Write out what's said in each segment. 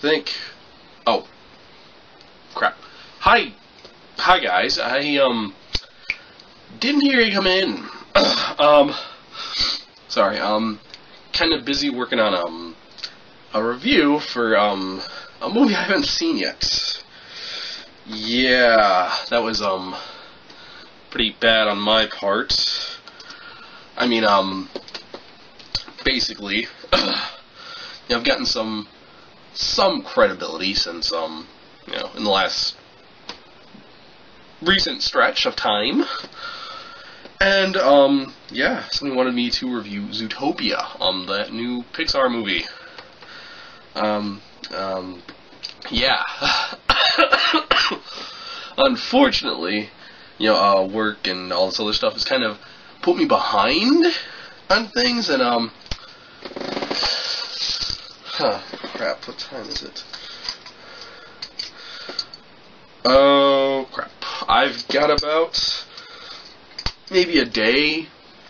think. Oh, crap. Hi guys. I didn't hear you come in. Sorry. Kind of busy working on a review for a movie I haven't seen yet. Yeah, that was pretty bad on my part. I mean, basically, I've gotten some credibility since in the last recent stretch of time, and yeah, somebody wanted me to review Zootopia, that new Pixar movie. Yeah. Unfortunately, work and all this other stuff has kind of put me behind on things, and crap, what time is it? Oh, crap. I've got about maybe a day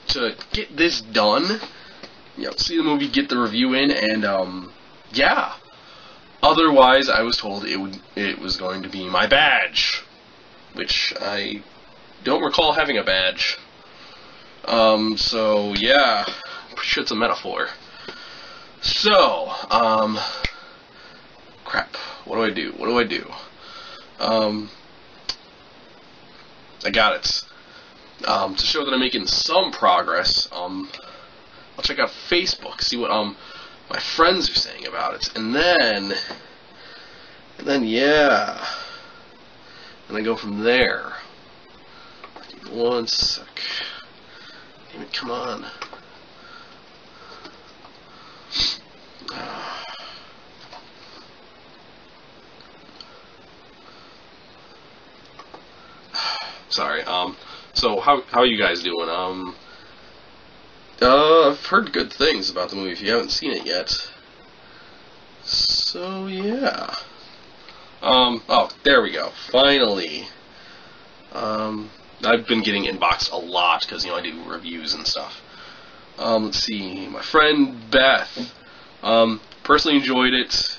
to get this done. See the movie, get the review in, and, yeah. Otherwise, I was told it was going to be my badge, which I don't recall having a badge. So, yeah. Pretty sure it's a metaphor. So, crap. What do I do? I got it. To show that I'm making some progress, I'll check out Facebook, see what, my friends are saying about it, and then, yeah, and I go from there. One sec. Damn it, come on. Sorry, so how are you guys doing? I've heard good things about the movie if you haven't seen it yet. So, yeah. Oh, there we go. Finally. I've been getting inboxed a lot because, I do reviews and stuff. Let's see. My friend Beth, personally enjoyed it.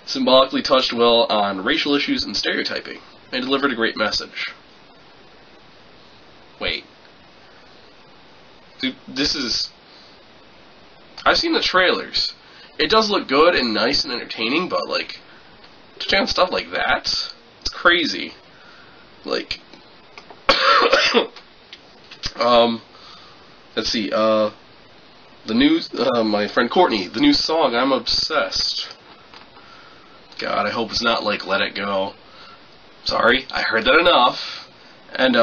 Symbolically touched well on racial issues and stereotyping, and delivered a great message. Wait. Dude, this is... I've seen the trailers. It does look good and nice and entertaining, but, like, to check out stuff like that, it's crazy. Like, let's see, the news, my friend Courtney, the new song, I'm Obsessed. God, I hope it's not like Let It Go. Sorry, I heard that enough. And,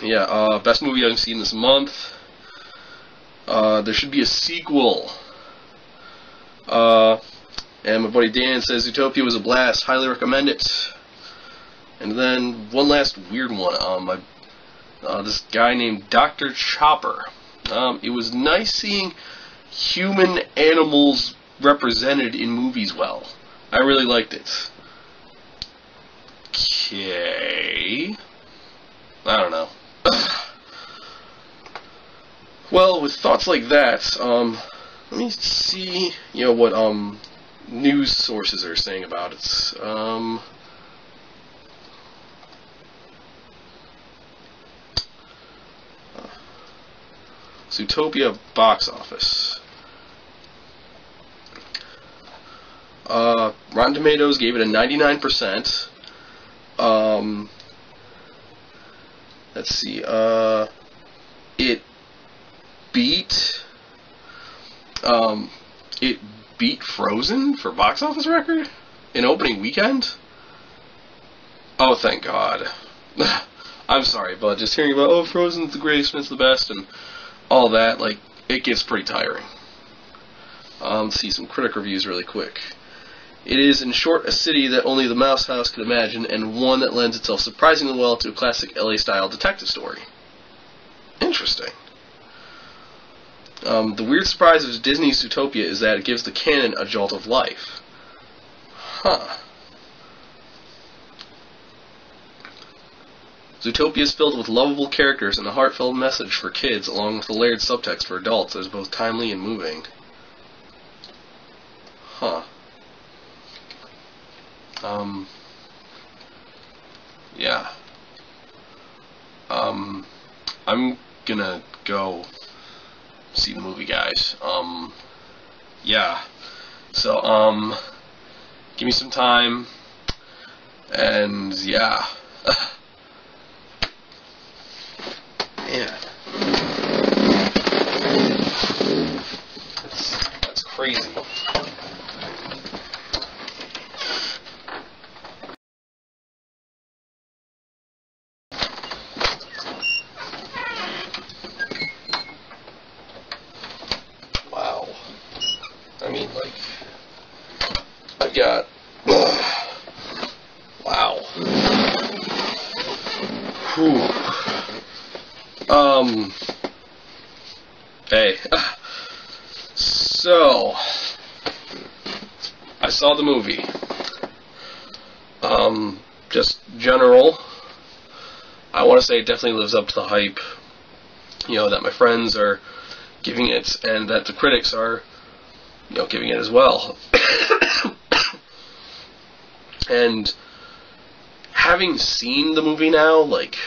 yeah, best movie I've seen this month. There should be a sequel. And my buddy Dan says Zootopia was a blast. Highly recommend it. And then one last weird one. This guy named Dr. Chopper. It was nice seeing human animals represented in movies well. I really liked it. Okay. I don't know. Well, with thoughts like that, let me see, what, news sources are saying about it. Zootopia box office. Rotten Tomatoes gave it a 99%. Let's see, it beat Frozen for box office record in opening weekend. Oh, thank God. I'm sorry, but just hearing about, Frozen's the greatest and it's the best and all that, like, it gets pretty tiring. Let's see some critic reviews really quick. It is, in short, a city that only the Mouse House could imagine, and one that lends itself surprisingly well to a classic LA-style detective story. Interesting. The weird surprise of Disney's Zootopia is that it gives the canon a jolt of life. Huh. Zootopia is filled with lovable characters and a heartfelt message for kids, along with a layered subtext for adults that is both timely and moving. Yeah. I'm gonna go see the movie, guys. Yeah. So, give me some time, and yeah. Man. That's crazy. Wow. I mean, like, I've got... wow. Whew. Hey. So, I saw the movie. Just general. I want to say it definitely lives up to the hype, you know, that my friends are giving it, and that the critics are, you know, giving it as well. And having seen the movie now, like,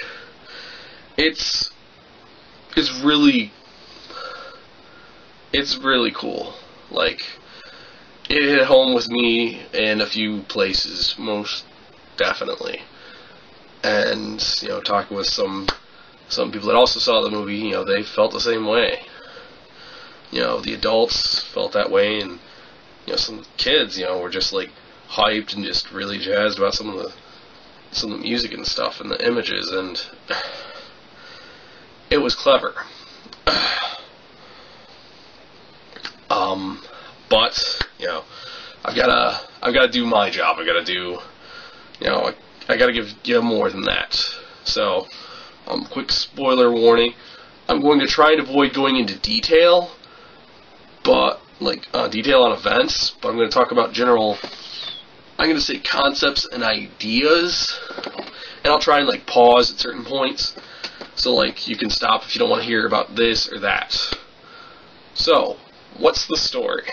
it's really cool. Like, it hit home with me in a few places, most definitely. And, you know, talking with some people that also saw the movie, you know, they felt the same way. You know, the adults felt that way, and, you know, some kids, you know, were just, like, hyped and just really jazzed about some of the music and stuff and the images, and it was clever. But, you know, I've gotta do my job. I gotta do, you know, I gotta give you more than that. So, quick spoiler warning. I'm going to try and avoid going into detail, but, like, detail on events, but I'm going to talk about general, I'm going to say concepts and ideas, and I'll try and, like, pause at certain points, so, like, you can stop if you don't want to hear about this or that. So, what's the story?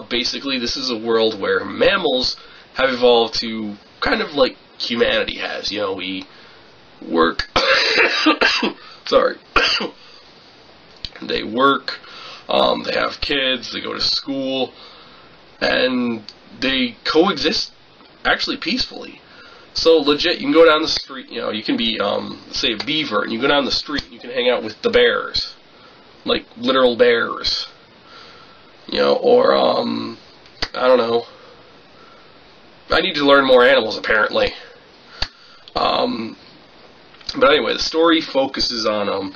Basically, this is a world where mammals have evolved to kind of like humanity has. You know, we work... sorry. They work, they have kids, they go to school, and they coexist actually peacefully. So legit, you can go down the street, you know, you can be, say a beaver, and you go down the street and you can hang out with the bears. Like, literal bears. You know, or, I don't know. I need to learn more animals, apparently. But anyway, the story focuses on,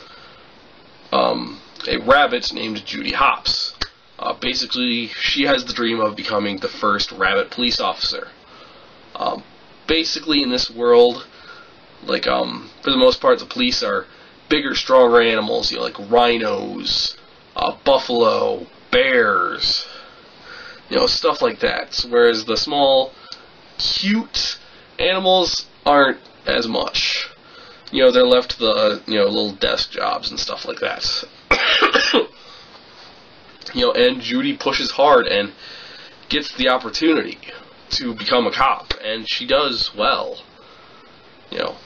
a rabbit named Judy Hopps. Basically, she has the dream of becoming the first rabbit police officer. Basically, in this world, like, for the most part, the police are bigger, stronger animals, you know, like rhinos, buffalo, bears, you know, stuff like that. Whereas the small, cute animals aren't as much. You know, they're left to the, you know, little desk jobs and stuff like that. You know, and Judy pushes hard and gets the opportunity to become a cop, and she does well. You know,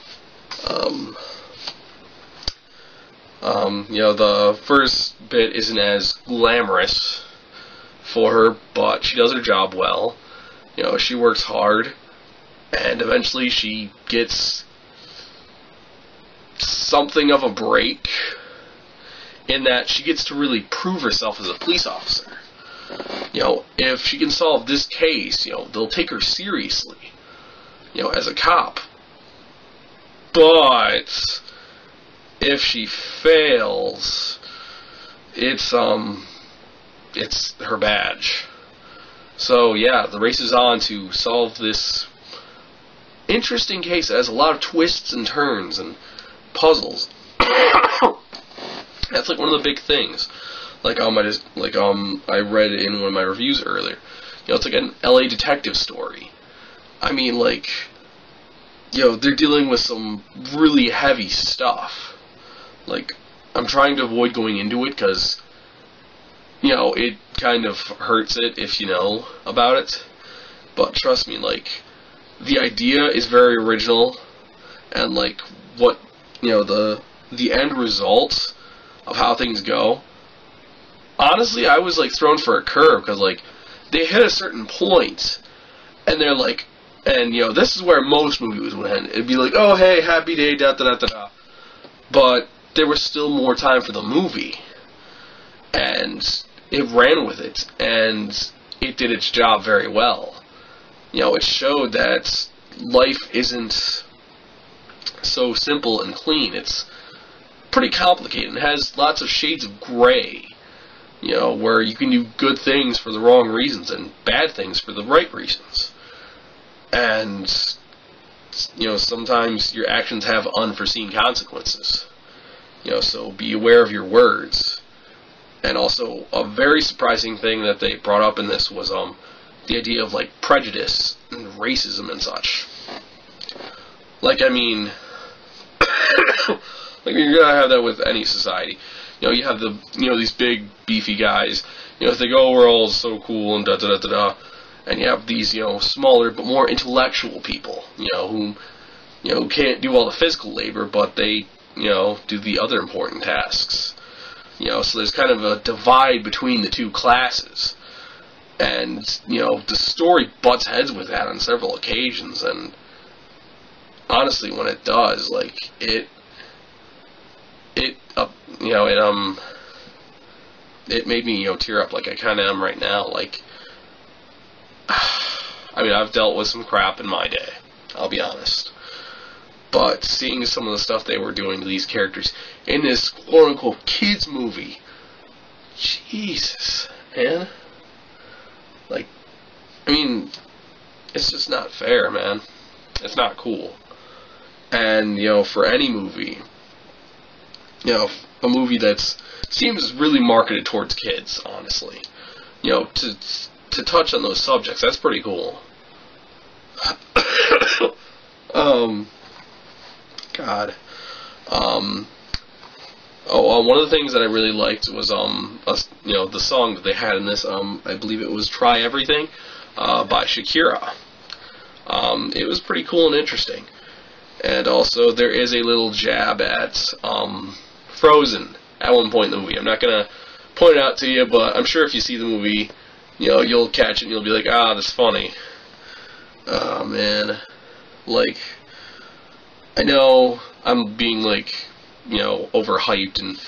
you know, the first bit isn't as glamorous for her, but she does her job well. You know, she works hard, and eventually she gets something of a break in that she gets to really prove herself as a police officer. You know, if she can solve this case, you know, they'll take her seriously, you know, as a cop. But if she fails, it's her badge. So yeah, the race is on to solve this interesting case that has a lot of twists and turns and puzzles. That's like one of the big things. Like I read in one of my reviews earlier. You know, it's like an LA detective story. I mean, like, you know, they're dealing with some really heavy stuff. Like, I'm trying to avoid going into it because, you know, it kind of hurts it if you know about it. But trust me, like, the idea is very original, and like what the end result of how things go. Honestly, I was like thrown for a curve because like they hit a certain point, and they're like, and this is where most movies would end. It'd be like, oh hey, happy day, da da da da da. But there was still more time for the movie, and it ran with it, and it did its job very well. It showed that life isn't so simple and clean. It's pretty complicated and has lots of shades of gray, where you can do good things for the wrong reasons and bad things for the right reasons. And, sometimes your actions have unforeseen consequences. So be aware of your words. And also, a very surprising thing that they brought up in this was, the idea of, like, prejudice and racism and such. Like, I mean, like, you're gonna have that with any society. You have these big, beefy guys, think, oh, we're all so cool and da-da-da-da-da. And you have these, smaller but more intellectual people, who can't do all the physical labor, but they, do the other important tasks. So there's kind of a divide between the two classes. And, the story butts heads with that on several occasions, and honestly, when it does, like, it made me, tear up like I kind of am right now. Like, I mean, I've dealt with some crap in my day, I'll be honest. But seeing some of the stuff they were doing to these characters in this quote-unquote kids movie, Jesus, man. Like, I mean, it's just not fair, man. It's not cool. And, for any movie, a movie that seems really marketed towards kids, honestly, to touch on those subjects, that's pretty cool. God. One of the things that I really liked was, the song that they had in this, I believe it was Try Everything, by Shakira. It was pretty cool and interesting. And also, there is a little jab at, Frozen at one point in the movie. I'm not gonna point it out to you, but I'm sure if you see the movie, you'll catch it and you'll be like, ah, that's funny. Oh, man. Like, I know I'm being, like, overhyped and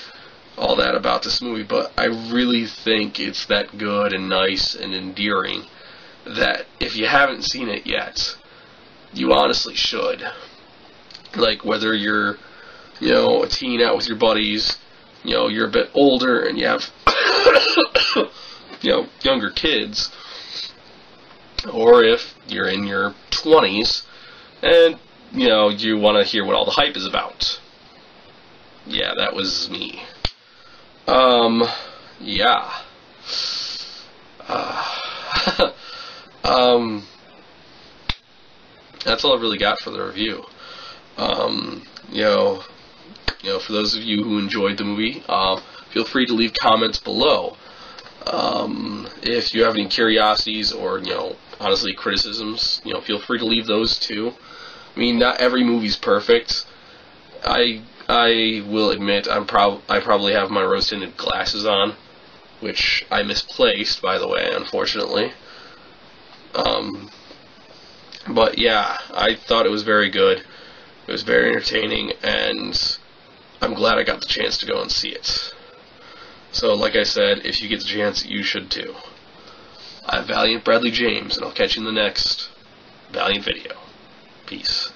all that about this movie, but I really think it's that good and nice and endearing that if you haven't seen it yet, you honestly should. Like, whether you're, a teen out with your buddies, you're a bit older and you have, younger kids, or if you're in your 20s and, you want to hear what all the hype is about. Yeah, that was me. Yeah. That's all I've really got for the review. For those of you who enjoyed the movie, feel free to leave comments below. If you have any curiosities or, honestly, criticisms, feel free to leave those too. I mean, not every movie's perfect. I will admit I probably have my rose-tinted glasses on, which I misplaced, by the way, unfortunately. But yeah, I thought it was very good. It was very entertaining, and I'm glad I got the chance to go and see it. So, like I said, if you get the chance, you should too. I'm Valiant Bradley James, and I'll catch you in the next Valiant video. Peace.